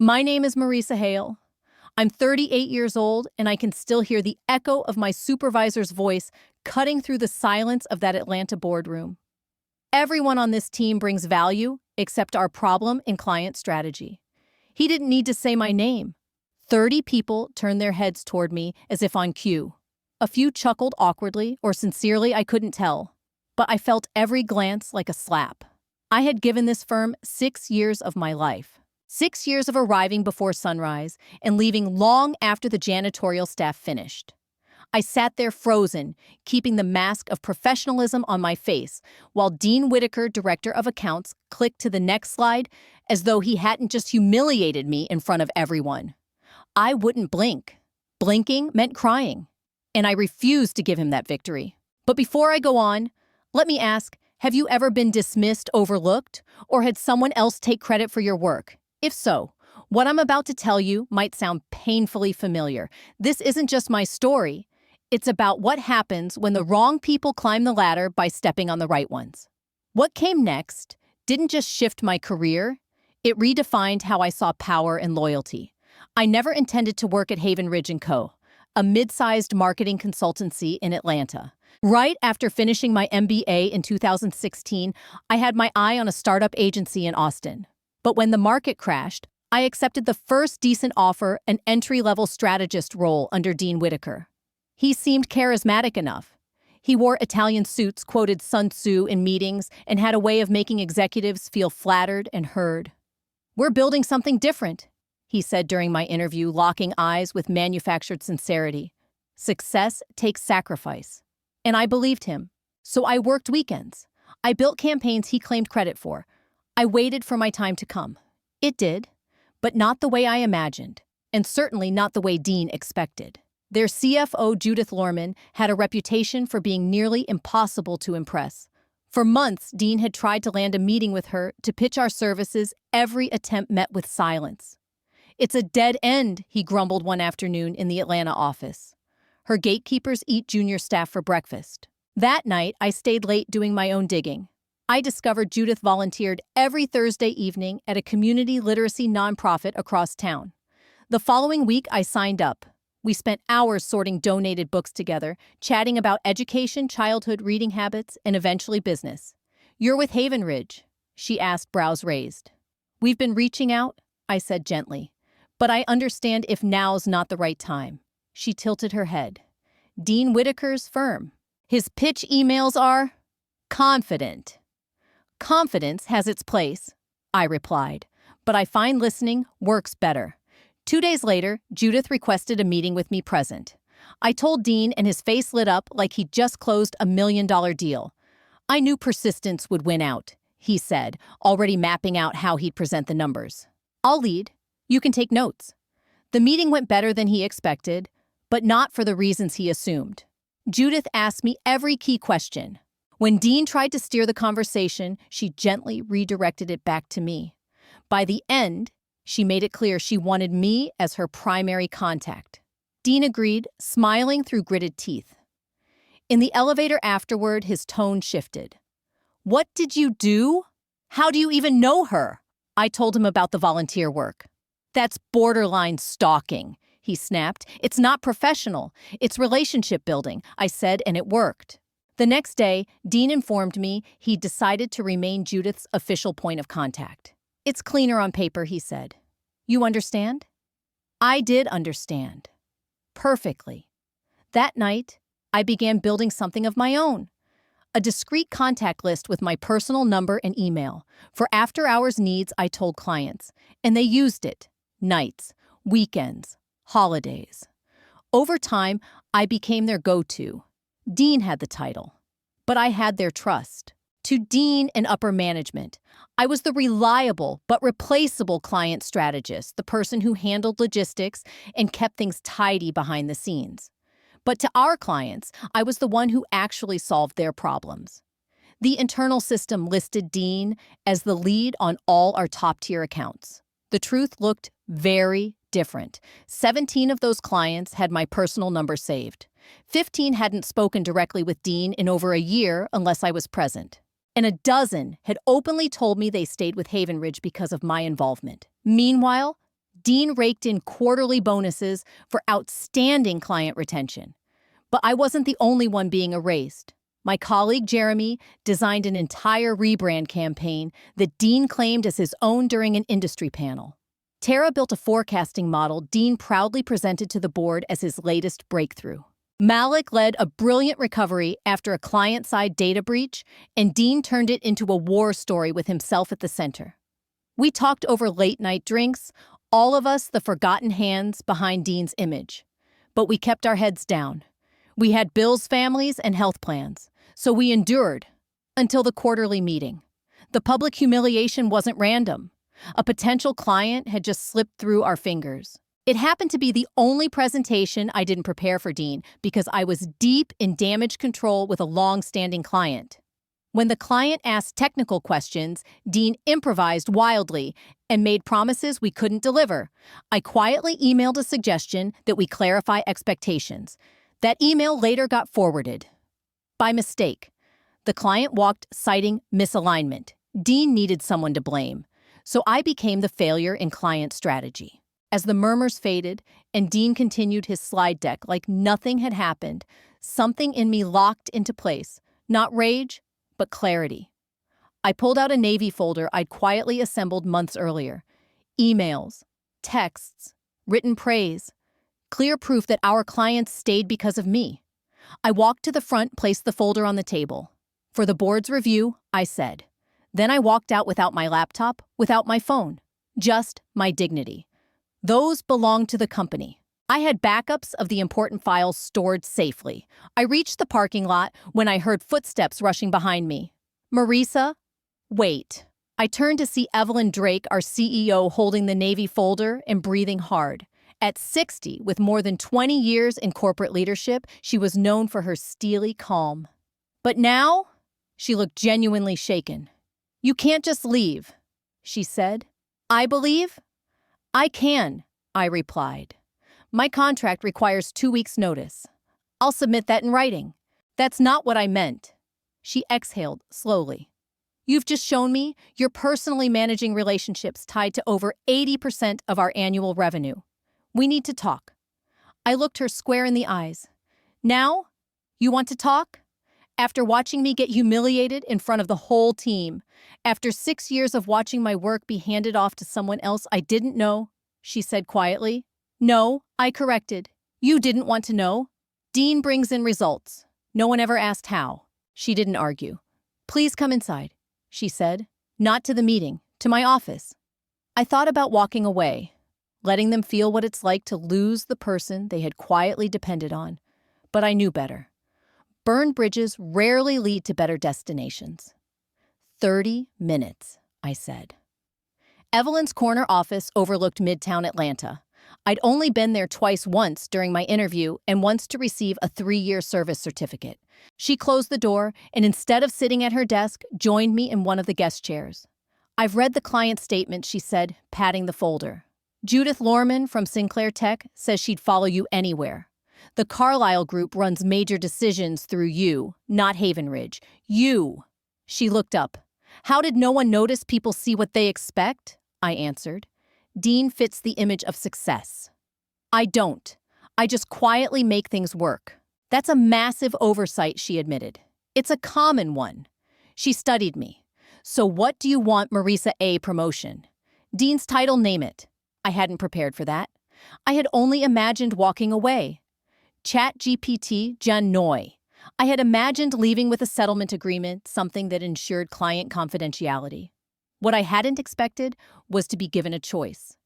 My name is Marisa Hale. I'm 38 years old, and I can still hear the echo of my supervisor's voice cutting through the silence of that Atlanta boardroom. Everyone on this team brings value except our problem in client strategy. He didn't need to say my name. 30 people turned their heads toward me as if on cue. A few chuckled awkwardly or sincerely, I couldn't tell. But I felt every glance like a slap. I had given this firm 6 years of my life. 6 years of arriving before sunrise and leaving long after the janitorial staff finished. I sat there frozen, keeping the mask of professionalism on my face, while Dean Whitaker, director of accounts, clicked to the next slide as though he hadn't just humiliated me in front of everyone. I wouldn't blink. Blinking meant crying, and I refused to give him that victory. But before I go on, let me ask, have you ever been dismissed, overlooked, or had someone else take credit for your work? If so, what I'm about to tell you might sound painfully familiar. This isn't just my story. It's about what happens when the wrong people climb the ladder by stepping on the right ones. What came next didn't just shift my career, it redefined how I saw power and loyalty. I never intended to work at Haven Ridge & Co., a mid-sized marketing consultancy in Atlanta. Right after finishing my MBA in 2016, I had my eye on a startup agency in Austin. But when the market crashed, I accepted the first decent offer, an entry-level strategist role under Dean Whitaker. He seemed charismatic enough. He wore Italian suits, quoted Sun Tzu in meetings, and had a way of making executives feel flattered and heard. "We're building something different," he said during my interview, locking eyes with manufactured sincerity. "Success takes sacrifice." And I believed him. So I worked weekends. I built campaigns he claimed credit for. I waited for my time to come. It did, but not the way I imagined, and certainly not the way Dean expected. Their CFO, Judith Lorman, had a reputation for being nearly impossible to impress. For months, Dean had tried to land a meeting with her to pitch our services. Every attempt met with silence. "It's a dead end," he grumbled one afternoon in the Atlanta office. "Her gatekeepers eat junior staff for breakfast." That night, I stayed late doing my own digging. I discovered Judith volunteered every Thursday evening at a community literacy nonprofit across town. The following week, I signed up. We spent hours sorting donated books together, chatting about education, childhood reading habits, and eventually business. "You're with Haven Ridge?" she asked, brows raised. "We've been reaching out," I said gently. "But I understand if now's not the right time." She tilted her head. "Dean Whitaker's firm. His pitch emails are confident." "Confidence has its place," I replied, "but I find listening works better." 2 days later, Judith requested a meeting with me present. I told Dean, and his face lit up like he'd just closed $1 million deal. "I knew persistence would win out," he said, already mapping out how he'd present the numbers. "I'll lead. You can take notes." The meeting went better than he expected, but not for the reasons he assumed. Judith asked me every key question. When Dean tried to steer the conversation, she gently redirected it back to me. By the end, she made it clear she wanted me as her primary contact. Dean agreed, smiling through gritted teeth. In the elevator afterward, his tone shifted. "What did you do? How do you even know her?" I told him about the volunteer work. "That's borderline stalking," he snapped. "It's not professional. It's relationship building," I said, and it worked. The next day, Dean informed me he'd decided to remain Judith's official point of contact. "It's cleaner on paper," he said. "You understand?" I did understand. Perfectly. That night, I began building something of my own. A discreet contact list with my personal number and email. For after-hours needs, I told clients, and they used it. Nights, weekends, holidays. Over time, I became their go-to. Dean had the title, but I had their trust. To Dean and upper management, I was the reliable but replaceable client strategist, the person who handled logistics and kept things tidy behind the scenes. But to our clients, I was the one who actually solved their problems. The internal system listed Dean as the lead on all our top-tier accounts. The truth looked very different. 17 of those clients had my personal number saved. 15 hadn't spoken directly with Dean in over a year unless I was present. And a dozen had openly told me they stayed with Haven Ridge because of my involvement. Meanwhile, Dean raked in quarterly bonuses for outstanding client retention. But I wasn't the only one being erased. My colleague Jeremy designed an entire rebrand campaign that Dean claimed as his own during an industry panel. Tara built a forecasting model Dean proudly presented to the board as his latest breakthrough. Malik led a brilliant recovery after a client-side data breach, and Dean turned it into a war story with himself at the center. We talked over late-night drinks, all of us the forgotten hands behind Dean's image. But we kept our heads down. We had bills, families, and health plans, so we endured until the quarterly meeting. The public humiliation wasn't random. A potential client had just slipped through our fingers. It happened to be the only presentation I didn't prepare for Dean because I was deep in damage control with a long-standing client. When the client asked technical questions, Dean improvised wildly and made promises we couldn't deliver. I quietly emailed a suggestion that we clarify expectations. That email later got forwarded. By mistake. The client walked citing misalignment. Dean needed someone to blame, so I became the failure in client strategy. As the murmurs faded and Dean continued his slide deck like nothing had happened, something in me locked into place. Not rage, but clarity. I pulled out a Navy folder I'd quietly assembled months earlier. Emails, texts, written praise, clear proof that our clients stayed because of me. I walked to the front, placed the folder on the table. For the board's review, I said. Then I walked out without my laptop, without my phone. Just my dignity. Those belonged to the company. I had backups of the important files stored safely. I reached the parking lot when I heard footsteps rushing behind me. Marisa, wait. I turned to see Evelyn Drake, our CEO, holding the Navy folder and breathing hard. At 60, with more than 20 years in corporate leadership, she was known for her steely calm. But now, she looked genuinely shaken. You can't just leave, she said. I believe I can, I replied. My contract requires 2 weeks' notice. I'll submit that in writing. That's not what I meant. She exhaled slowly. You've just shown me you're personally managing relationships tied to over 80% of our annual revenue. We need to talk. I looked her square in the eyes. Now? You want to talk? After watching me get humiliated in front of the whole team, after 6 years of watching my work be handed off to someone else I didn't know, she said quietly. No, I corrected. You didn't want to know. Dean brings in results. No one ever asked how. She didn't argue. Please come inside, she said. Not to the meeting, to my office. I thought about walking away, letting them feel what it's like to lose the person they had quietly depended on. But I knew better. Burned bridges rarely lead to better destinations. 30 minutes, I said. Evelyn's corner office overlooked Midtown Atlanta. I'd only been there once during my interview and once to receive a 3-year service certificate. She closed the door and instead of sitting at her desk, joined me in one of the guest chairs. I've read the client statement, she said, patting the folder. Judith Lorman from Sinclair Tech says she'd follow you anywhere. The Carlyle Group runs major decisions through you, not Haven Ridge. You. She looked up. How did no one notice people see what they expect? I answered. Dean fits the image of success. I don't. I just quietly make things work. That's a massive oversight, she admitted. It's a common one. She studied me. So what do you want, Marisa A. promotion? Dean's title, name it. I hadn't prepared for that. I had only imagined walking away. ChatGPT Janoi. I had imagined leaving with a settlement agreement, something that ensured client confidentiality. What I hadn't expected was to be given a choice.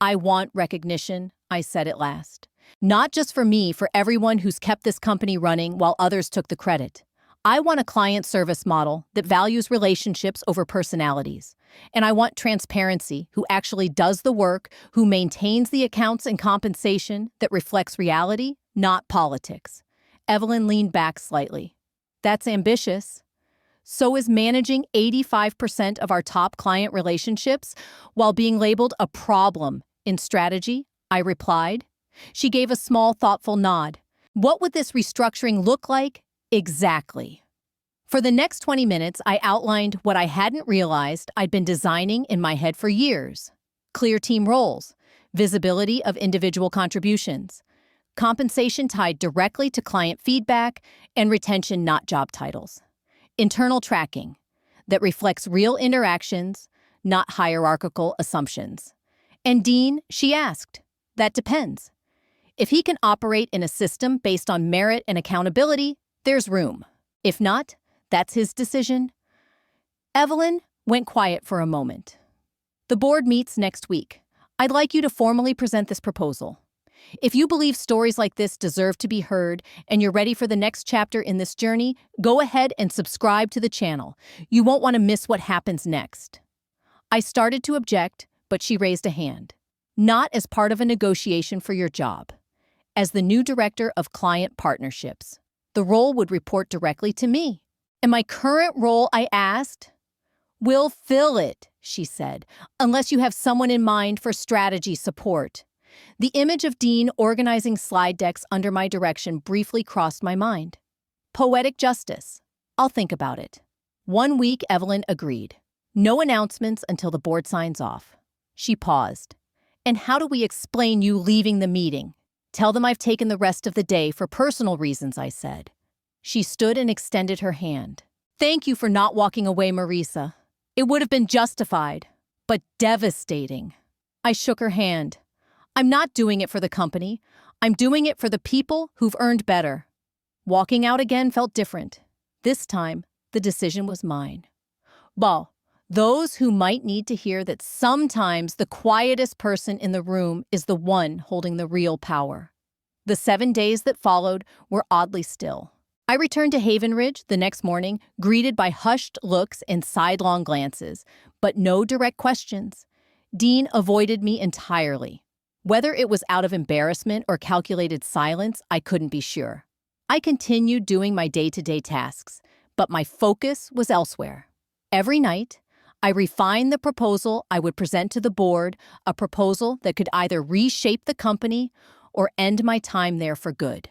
I want recognition, I said at last. Not just for me, for everyone who's kept this company running while others took the credit. I want a client service model that values relationships over personalities. And I want transparency, who actually does the work, who maintains the accounts and compensation that reflects reality, not politics. Evelyn leaned back slightly. That's ambitious. So is managing 85% of our top client relationships while being labeled a problem in strategy, I replied. She gave a small, thoughtful nod. What would this restructuring look like? Exactly. For the next 20 minutes, I outlined what I hadn't realized I'd been designing in my head for years. Clear team roles, visibility of individual contributions, compensation tied directly to client feedback, and retention, not job titles. Internal tracking that reflects real interactions, not hierarchical assumptions. And Dean, she asked, that depends. If he can operate in a system based on merit and accountability, there's room. If not, that's his decision. Evelyn went quiet for a moment. The board meets next week. I'd like you to formally present this proposal. If you believe stories like this deserve to be heard and you're ready for the next chapter in this journey, go ahead and subscribe to the channel. You won't want to miss what happens next. I started to object, but she raised a hand. Not as part of a negotiation for your job. As the new director of client partnerships, the role would report directly to me. And my current role, I asked? We'll fill it, she said, unless you have someone in mind for strategy support. The image of Dean organizing slide decks under my direction briefly crossed my mind. Poetic justice. I'll think about it. 1 week, Evelyn agreed. No announcements until the board signs off. She paused. And how do we explain you leaving the meeting? Tell them I've taken the rest of the day for personal reasons, I said. She stood and extended her hand. Thank you for not walking away, Marisa. It would have been justified, but devastating. I shook her hand. I'm not doing it for the company. I'm doing it for the people who've earned better. Walking out again felt different. This time, the decision was mine. Well, those who might need to hear that sometimes the quietest person in the room is the one holding the real power. The 7 days that followed were oddly still. I returned to Haven Ridge the next morning, greeted by hushed looks and sidelong glances, but no direct questions. Dean avoided me entirely. Whether it was out of embarrassment or calculated silence, I couldn't be sure. I continued doing my day-to-day tasks, but my focus was elsewhere. Every night, I refined the proposal I would present to the board, a proposal that could either reshape the company or end my time there for good.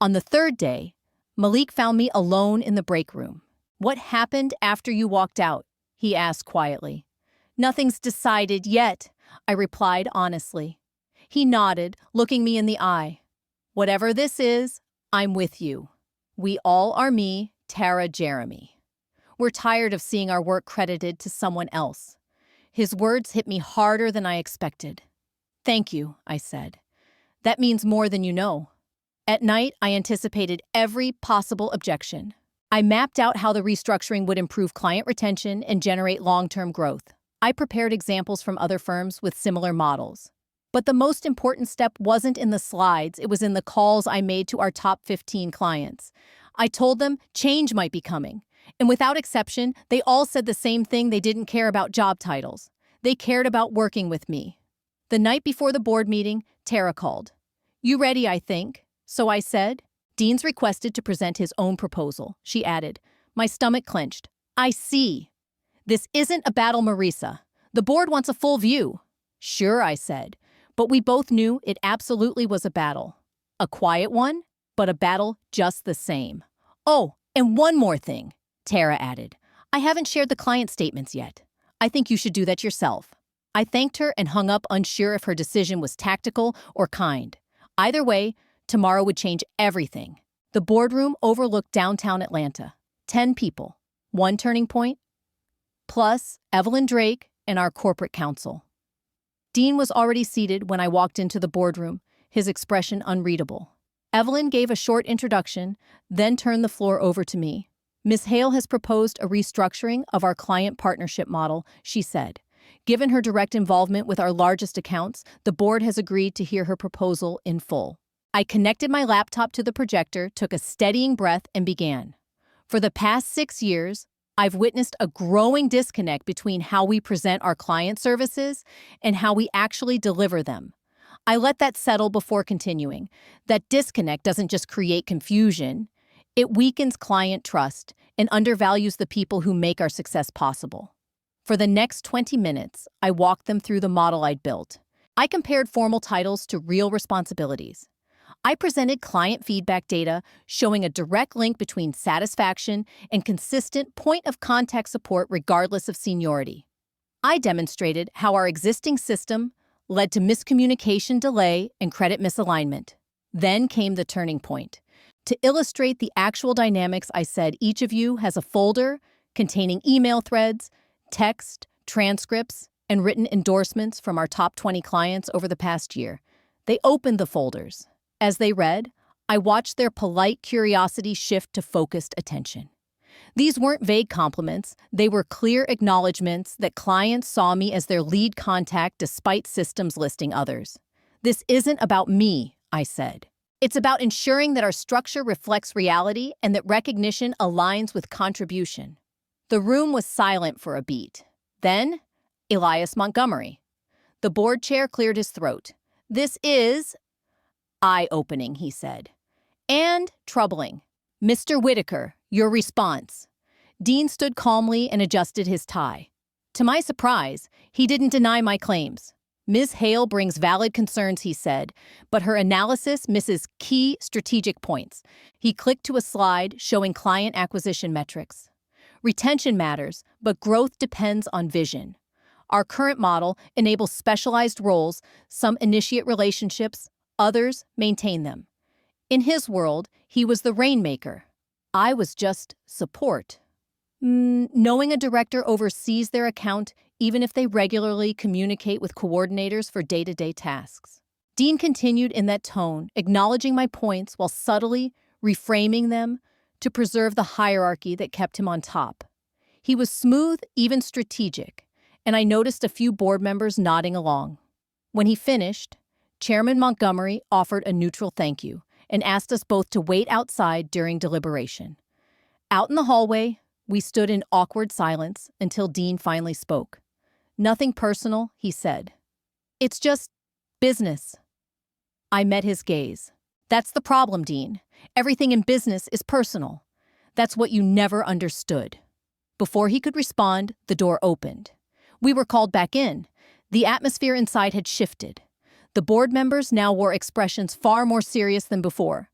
On the third day, Malik found me alone in the break room. What happened after you walked out? He asked quietly. Nothing's decided yet, I replied honestly. He nodded, looking me in the eye. Whatever this is, I'm with you. We all are me, Tara Jeremy. We're tired of seeing our work credited to someone else. His words hit me harder than I expected. Thank you, I said. That means more than you know. At night, I anticipated every possible objection. I mapped out how the restructuring would improve client retention and generate long-term growth. I prepared examples from other firms with similar models. But the most important step wasn't in the slides, it was in the calls I made to our top 15 clients. I told them change might be coming. And without exception, they all said the same thing. They didn't care about job titles. They cared about working with me. The night before the board meeting, Tara called. You ready, I think? So I said. Dean's requested to present his own proposal, she added. My stomach clenched. I see. This isn't a battle, Marisa. The board wants a full view. Sure, I said. But we both knew it absolutely was a battle. A quiet one, but a battle just the same. Oh, and one more thing, Tara added. I haven't shared the client statements yet. I think you should do that yourself. I thanked her and hung up, unsure if her decision was tactical or kind. Either way, tomorrow would change everything. The boardroom overlooked downtown Atlanta. 10 people, one turning point, plus Evelyn Drake and our corporate counsel. Dean was already seated when I walked into the boardroom, his expression unreadable. Evelyn gave a short introduction, then turned the floor over to me. Ms. Hale has proposed a restructuring of our client partnership model, she said. Given her direct involvement with our largest accounts, the board has agreed to hear her proposal in full. I connected my laptop to the projector, took a steadying breath, and began. For the past 6 years, I've witnessed a growing disconnect between how we present our client services and how we actually deliver them. I let that settle before continuing. That disconnect doesn't just create confusion. It weakens client trust and undervalues the people who make our success possible. For the next 20 minutes, I walked them through the model I'd built. I compared formal titles to real responsibilities. I presented client feedback data showing a direct link between satisfaction and consistent point-of-contact support regardless of seniority. I demonstrated how our existing system, led to miscommunication delay and credit misalignment. Then came the turning point. To illustrate the actual dynamics, I said each of you has a folder containing email threads, text, transcripts, and written endorsements from our top 20 clients over the past year. They opened the folders. As they read, I watched their polite curiosity shift to focused attention. These weren't vague compliments. They were clear acknowledgments that clients saw me as their lead contact despite systems listing others. This isn't about me, I said. It's about ensuring that our structure reflects reality and that recognition aligns with contribution. The room was silent for a beat. Then, Elias Montgomery. The board chair cleared his throat. This is eye-opening, he said. And troubling. Mr. Whitaker, your response. Dean stood calmly and adjusted his tie. To my surprise, he didn't deny my claims. Ms. Hale brings valid concerns, he said, but her analysis misses key strategic points. He clicked to a slide showing client acquisition metrics. Retention matters, but growth depends on vision. Our current model enables specialized roles. Some initiate relationships, others maintain them. In his world, he was the rainmaker. I was just support. Knowing a director oversees their account even if they regularly communicate with coordinators for day-to-day tasks. Dean continued in that tone, acknowledging my points while subtly reframing them to preserve the hierarchy that kept him on top. He was smooth, even strategic, and I noticed a few board members nodding along. When he finished, Chairman Montgomery offered a neutral thank you and asked us both to wait outside during deliberation. Out in the hallway, we stood in awkward silence until Dean finally spoke. Nothing personal, he said. It's just business. I met his gaze. That's the problem, Dean. Everything in business is personal. That's what you never understood. Before he could respond, the door opened. We were called back in. The atmosphere inside had shifted. The board members now wore expressions far more serious than before.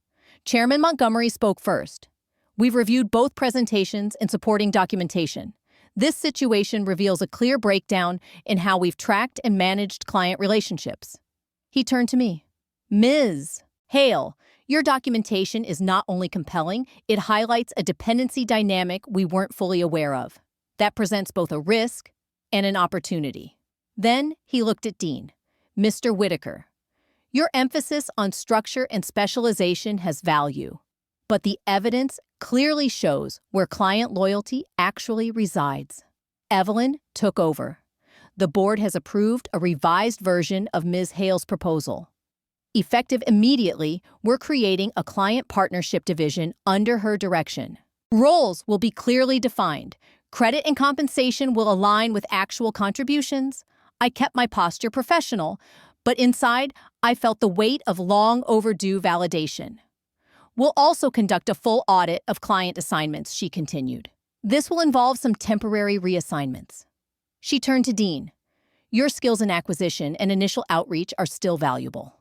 Chairman Montgomery spoke first. We've reviewed both presentations and supporting documentation. This situation reveals a clear breakdown in how we've tracked and managed client relationships. He turned to me. Ms. Hale, your documentation is not only compelling, it highlights a dependency dynamic we weren't fully aware of. That presents both a risk and an opportunity. Then he looked at Dean. Mr. Whitaker, your emphasis on structure and specialization has value, but the evidence clearly shows where client loyalty actually resides. Evelyn took over. The board has approved a revised version of Ms. Hale's proposal. Effective immediately, we're creating a client partnership division under her direction. Roles will be clearly defined. Credit and compensation will align with actual contributions. I kept my posture professional, but inside, I felt the weight of long overdue validation. We'll also conduct a full audit of client assignments, she continued. This will involve some temporary reassignments. She turned to Dean. Your skills in acquisition and initial outreach are still valuable.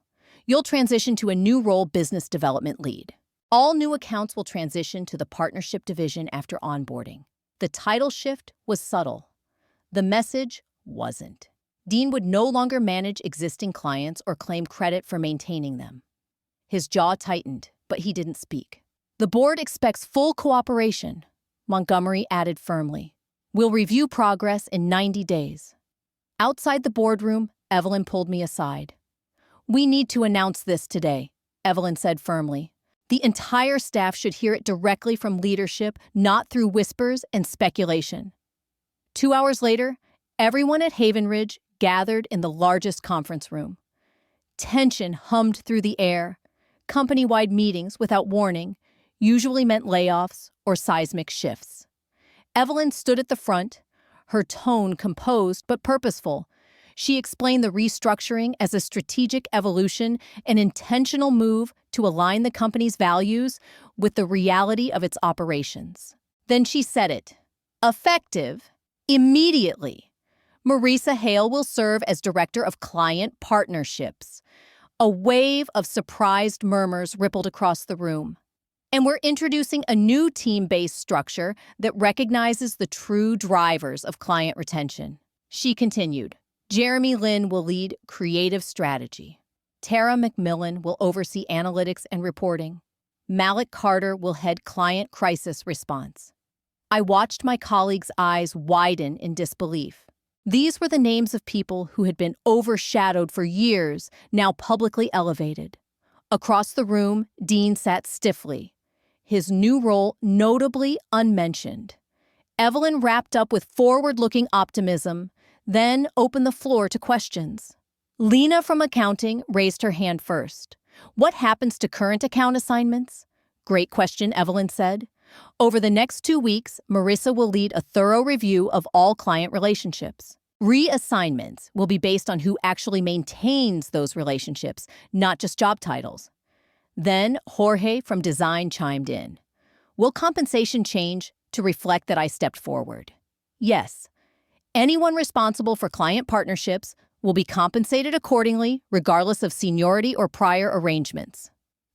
You'll transition to a new role, business development lead. All new accounts will transition to the partnership division after onboarding. The title shift was subtle. The message wasn't. Dean would no longer manage existing clients or claim credit for maintaining them. His jaw tightened, but he didn't speak. The board expects full cooperation, Montgomery added firmly. We'll review progress in 90 days. Outside the boardroom, Evelyn pulled me aside. We need to announce this today, Evelyn said firmly. The entire staff should hear it directly from leadership, not through whispers and speculation. 2 hours later, everyone at Haven Ridge gathered in the largest conference room. Tension hummed through the air. Company-wide meetings without warning usually meant layoffs or seismic shifts. Evelyn stood at the front, her tone composed but purposeful. She explained the restructuring as a strategic evolution, an intentional move to align the company's values with the reality of its operations. Then she said it. Effective, immediately. Marisa Hale will serve as Director of Client Partnerships. A wave of surprised murmurs rippled across the room. And we're introducing a new team-based structure that recognizes the true drivers of client retention. She continued. Jeremy Lin will lead creative strategy. Tara McMillan will oversee analytics and reporting. Malik Carter will head client crisis response. I watched my colleagues' eyes widen in disbelief. These were the names of people who had been overshadowed for years, now publicly elevated. Across the room, Dean sat stiffly, his new role notably unmentioned. Evelyn wrapped up with forward-looking optimism, then opened the floor to questions. Lena from accounting raised her hand first. What happens to current account assignments? Great question, Evelyn said. Over the next 2 weeks, Marisa will lead a thorough review of all client relationships. Reassignments will be based on who actually maintains those relationships, not just job titles. Then Jorge from design chimed in. Will compensation change to reflect that I stepped forward? Yes. Anyone responsible for client partnerships will be compensated accordingly, regardless of seniority or prior arrangements.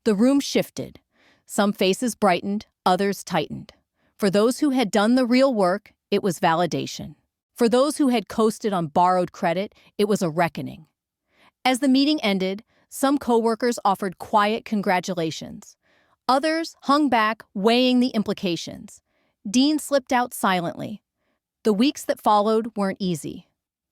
The room shifted. Some faces brightened, others tightened. For those who had done the real work, it was validation. For those who had coasted on borrowed credit, it was a reckoning. As the meeting ended, some coworkers offered quiet congratulations. Others hung back, weighing the implications. Dean slipped out silently. The weeks that followed weren't easy.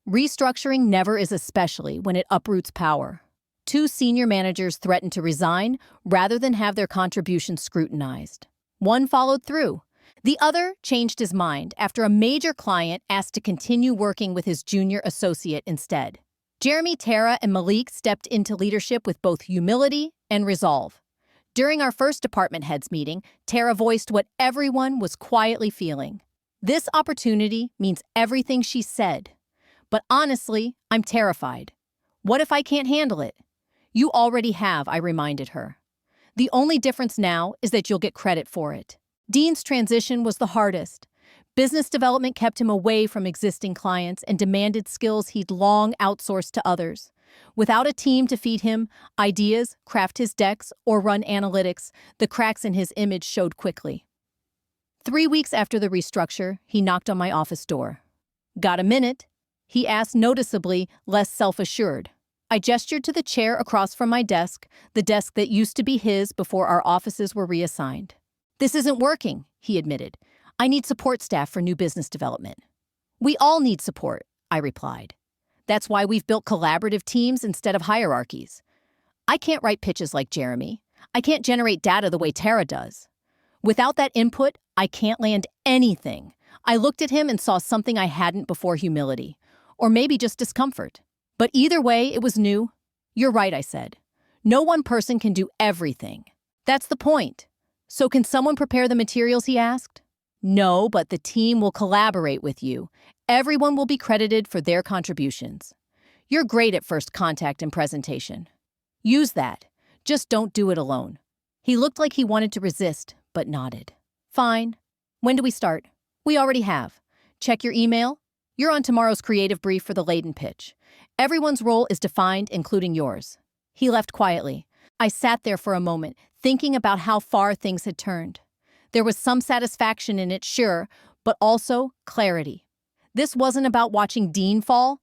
Restructuring never is, especially when it uproots power. 2 senior managers threatened to resign rather than have their contributions scrutinized. One followed through. The other changed his mind after a major client asked to continue working with his junior associate instead. Jeremy, Tara, and Malik stepped into leadership with both humility and resolve. During our first department heads meeting, Tara voiced what everyone was quietly feeling. This opportunity means everything she said. But honestly, I'm terrified. What if I can't handle it? You already have, I reminded her. The only difference now is that you'll get credit for it. Dean's transition was the hardest. Business development kept him away from existing clients and demanded skills he'd long outsourced to others. Without a team to feed him ideas, craft his decks, or run analytics, the cracks in his image showed quickly. 3 weeks after the restructure, he knocked on my office door. Got a minute? He asked, noticeably less self-assured. I gestured to the chair across from my desk, the desk that used to be his before our offices were reassigned. This isn't working, he admitted. I need support staff for new business development. We all need support, I replied. That's why we've built collaborative teams instead of hierarchies. I can't write pitches like Jeremy. I can't generate data the way Tara does. Without that input, I can't land anything. I looked at him and saw something I hadn't before: humility. Or maybe just discomfort. But either way, it was new. You're right, I said. No one person can do everything. That's the point. So can someone prepare the materials, he asked? No, but the team will collaborate with you. Everyone will be credited for their contributions. You're great at first contact and presentation. Use that. Just don't do it alone. He looked like he wanted to resist, but nodded. Fine. When do we start? We already have. Check your email. You're on tomorrow's creative brief for the Layden pitch. Everyone's role is defined, including yours. He left quietly. I sat there for a moment, thinking about how far things had turned. There was some satisfaction in it, sure, but also clarity. This wasn't about watching Dean fall.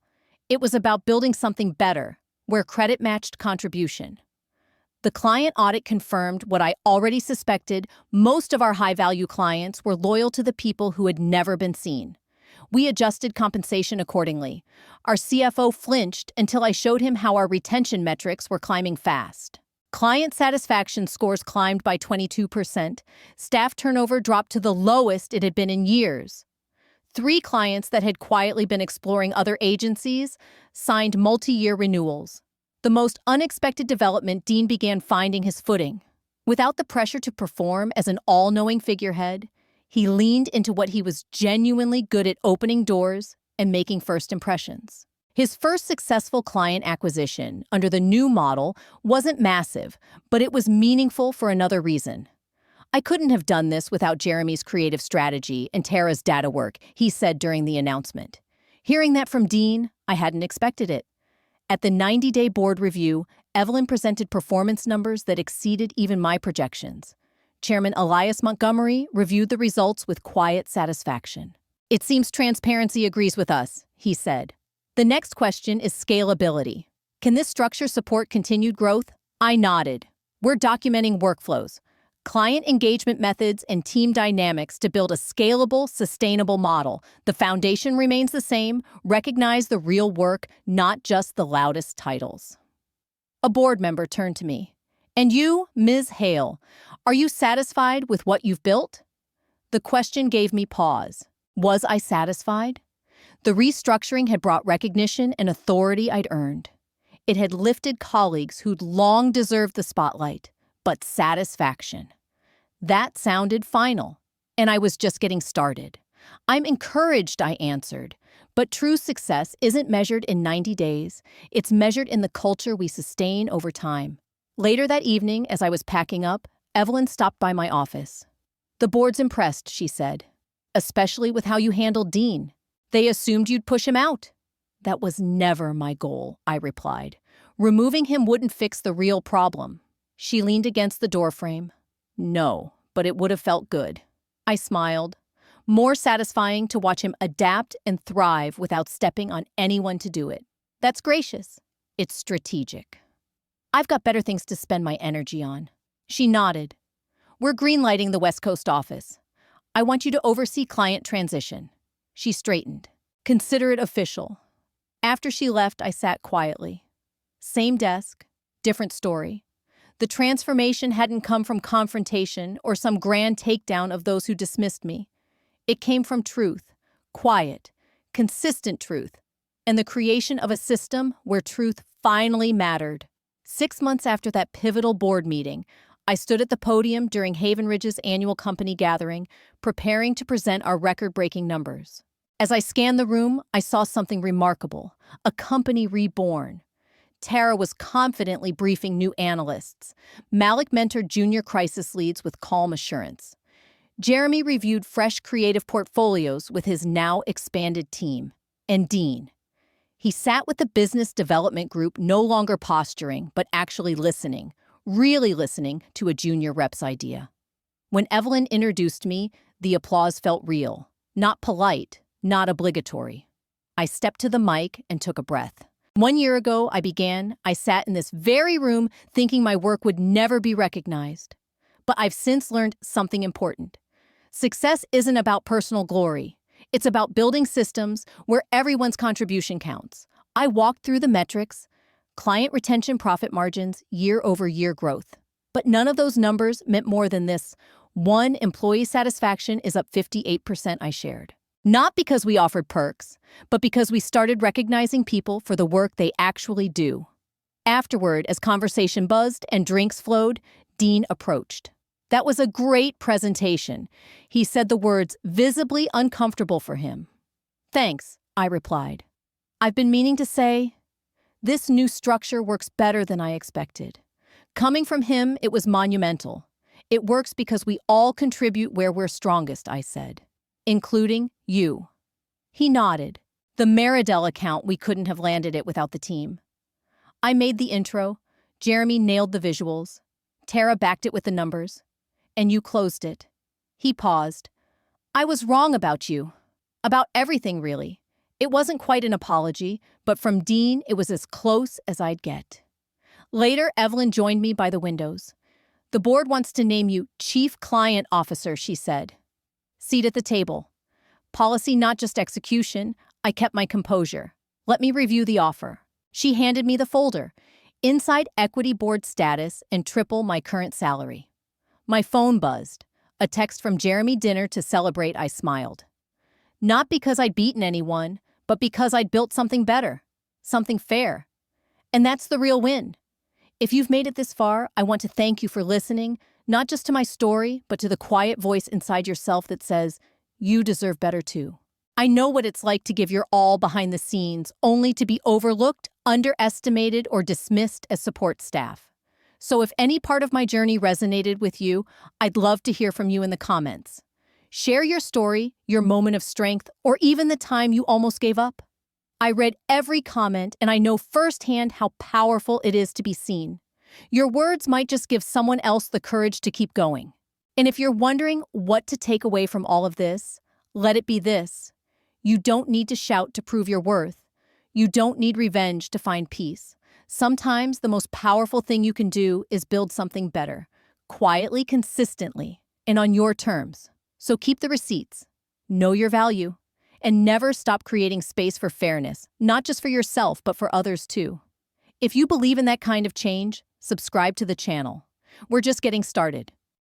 It was about building something better, where credit matched contribution. The client audit confirmed what I already suspected: most of our high-value clients were loyal to the people who had never been seen. We adjusted compensation accordingly. Our CFO flinched until I showed him how our retention metrics were climbing fast. Client satisfaction scores climbed by 22%. Staff turnover dropped to the lowest it had been in years. 3 clients that had quietly been exploring other agencies signed multi-year renewals. The most unexpected development: Dean began finding his footing. Without the pressure to perform as an all-knowing figurehead, he leaned into what he was genuinely good at: opening doors and making first impressions. His first successful client acquisition under the new model wasn't massive, but it was meaningful for another reason. I couldn't have done this without Jeremy's creative strategy and Tara's data work, he said during the announcement. Hearing that from Dean, I hadn't expected it. At the 90-day board review, Evelyn presented performance numbers that exceeded even my projections. Chairman Elias Montgomery reviewed the results with quiet satisfaction. It seems transparency agrees with us, he said. The next question is scalability. Can this structure support continued growth? I nodded. We're documenting workflows, client engagement methods, and team dynamics to build a scalable, sustainable model. The foundation remains the same. Recognize the real work, not just the loudest titles. A board member turned to me. And you, Ms. Hale, are you satisfied with what you've built? The question gave me pause. Was I satisfied? The restructuring had brought recognition and authority I'd earned. It had lifted colleagues who'd long deserved the spotlight, but satisfaction. That sounded final, and I was just getting started. I'm encouraged, I answered, but true success isn't measured in 90 days. It's measured in the culture we sustain over time. Later that evening, as I was packing up, Evelyn stopped by my office. The board's impressed, she said, especially with how you handled Dean. They assumed you'd push him out. That was never my goal, I replied. Removing him wouldn't fix the real problem. She leaned against the doorframe. No, but it would have felt good. I smiled. More satisfying to watch him adapt and thrive without stepping on anyone to do it. That's gracious. It's strategic. I've got better things to spend my energy on. She nodded. We're greenlighting the West Coast office. I want you to oversee client transition. She straightened. Consider it official. After she left, I sat quietly. Same desk, different story. The transformation hadn't come from confrontation or some grand takedown of those who dismissed me. It came from truth, quiet, consistent truth, and the creation of a system where truth finally mattered. 6 months after that pivotal board meeting, I stood at the podium during Haven Ridge's annual company gathering, preparing to present our record-breaking numbers. As I scanned the room, I saw something remarkable, a company reborn. Tara was confidently briefing new analysts. Malik mentored junior crisis leads with calm assurance. Jeremy reviewed fresh creative portfolios with his now expanded team. And Dean. He sat with the business development group, no longer posturing, but actually listening, really listening to a junior rep's idea. When Evelyn introduced me, the applause felt real, not polite, not obligatory. I stepped to the mic and took a breath. 1 year ago, I sat in this very room thinking my work would never be recognized. But I've since learned something important. Success isn't about personal glory. It's about building systems where everyone's contribution counts. I walked through the metrics, client retention, profit margins, year-over-year growth. But none of those numbers meant more than this. One, employee satisfaction is up 58%, I shared. Not because we offered perks, but because we started recognizing people for the work they actually do. Afterward, as conversation buzzed and drinks flowed, Dean approached. That was a great presentation. He said the words visibly uncomfortable for him. Thanks, I replied. I've been meaning to say, this new structure works better than I expected. Coming from him, it was monumental. It works because we all contribute where we're strongest, I said. Including you. He nodded. The Meridell account, we couldn't have landed it without the team. I made the intro. Jeremy nailed the visuals. Tara backed it with the numbers. And you closed it. He paused. I was wrong about you. About everything, really. It wasn't quite an apology, but from Dean, it was as close as I'd get. Later, Evelyn joined me by the windows. The board wants to name you Chief Client Officer, she said. Seat at the table. Policy, not just execution. I kept my composure. Let me review the offer. She handed me the folder. Inside equity board status and triple my current salary. My phone buzzed. A text from Jeremy Dinner to celebrate. I smiled. Not because I'd beaten anyone, but because I'd built something better. Something fair. And that's the real win. If you've made it this far, I want to thank you for listening, not just to my story, but to the quiet voice inside yourself that says, you deserve better too. I know what it's like to give your all behind the scenes, only to be overlooked, underestimated, or dismissed as support staff. So if any part of my journey resonated with you, I'd love to hear from you in the comments. Share your story, your moment of strength, or even the time you almost gave up. I read every comment, and I know firsthand how powerful it is to be seen. Your words might just give someone else the courage to keep going. And if you're wondering what to take away from all of this, let it be this. You don't need to shout to prove your worth. You don't need revenge to find peace. Sometimes the most powerful thing you can do is build something better, quietly, consistently, and on your terms. So keep the receipts, know your value, and never stop creating space for fairness, not just for yourself, but for others too. If you believe in that kind of change, subscribe to the channel. We're just getting started.